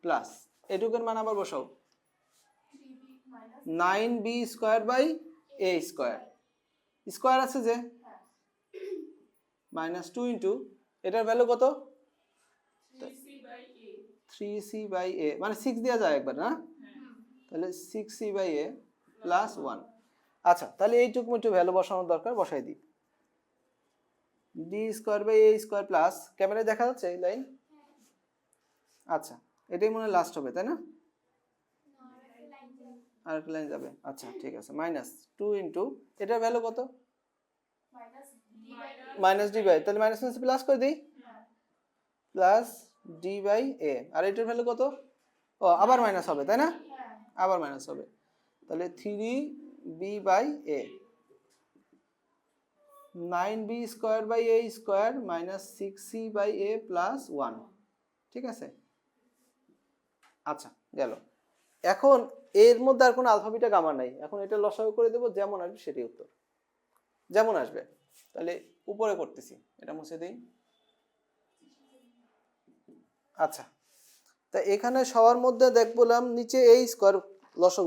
plus এটুকুর মান আবার বসাও 9b square by a square square আছে যে -2 ইনটু এটার ভ্যালু কত 3c বাই a মানে 6 দেওয়া যায় একবার না তাহলে 6c বাই a প্লাস 1 আচ্ছা তাহলে এইটুকু একটু ভ্যালু বসানোর দরকার বসাই দিই d square by a square plus ক্যামেরায় দেখা যাচ্ছে এই লাইন আচ্ছা এটাই মনে হয় লাস্ট হবে তাই না আর একটা লাইন যাবে আচ্ছা ঠিক আছে -2 ইনটু এটার ভ্যালু কত -d বাই তাহলে মাইনাস প্লাস করে দিই প্লাস d বাই a আর এটার ভ্যালু কত ও আবার মাইনাস হবে তাই না আবার মাইনাস হবে তাহলে 3b by a 9b square by a square minus 6c by a plus 1 ঠিক আছে আচ্ছা গেল এখন এর মধ্যে আর কোনো আলফা বিটা গামা নাই এখন এটা লসাগু করে দেব যেমন আসবে সেটাই উত্তর যেমন আসবে তাহলে উপরে করতেছি এটা মুছে দেই আচ্ছা তা এখানে সবার মধ্যে দেখবলাম নিচে a স্কয়ার লসাগু